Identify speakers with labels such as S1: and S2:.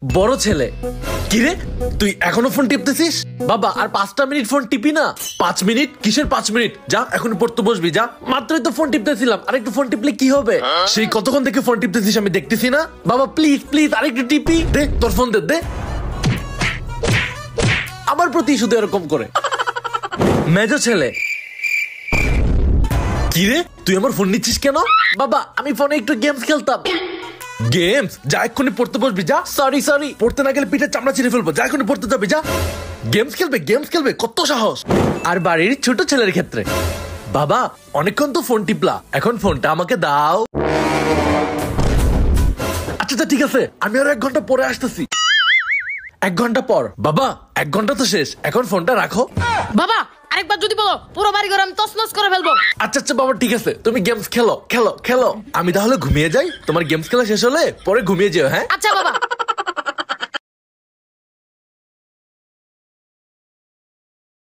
S1: বড় ছেলে। কিরে তুই এখনো ফোন টিপতেছিস? বাবা আর 5টা মিনিট ফোন টিপি না। 5 মিনিট? কিসের 5 মিনিট? যা এখন পড়তে বসবি যা। মাত্রই তো ফোন টিপতেছিলাম, আরেকটু ফোন টিপলে কি হবে? সেই কতক্ষণ থেকে ফোন টিপতেছিস আমি দেখতেছি না? বাবা প্লিজ প্লিজ আরেকটু টিপি দে, তোর ফোন দে দে। আমার প্রতি শুধু এরকম করে। মেজো ছেলে। কিরে তুই আমার ফোন নিচ্ছিস কেন? বাবা আমি ফোনে একটু গেমস খেলতাম। গেমস? যা এক্ষুনি পড়তে বসবি যা। সরি সরি, পড়তে না গেলে পিঠে চামড়া ছিঁড়ে ফেলবো। যা এক্ষুনি পড়তে যাবি যা। গেমস খেলবে? গেমস খেলবে? কত সাহস! আর বাড়ির ছোট ছেলের ক্ষেত্রে, বাবা অনেকক্ষণ তো ফোন টিপলা, এখন ফোনটা আমাকে দাও। আচ্ছা আচ্ছা ঠিক আছে, আমি আরো 1 ঘন্টা পরে আসতেছি। 1 ঘন্টা পর। বাবা 1 ঘন্টা তো শেষ, এখন ফোনটা রাখো।
S2: বাবা আরেকবার যদি বলো পুরো বাড়ি ঘর আমি তছনছ করে ফেলবো।
S1: আচ্ছা আচ্ছা বাবা ঠিক আছে, তুমি গেমস খেলো খেলো খেলো। আমি তাহলে ঘুমিয়ে যাই, তোমার গেমস খেলা শেষ হলে পরে ঘুমিয়ে যেও। হ্যাঁ
S2: আচ্ছা বাবা।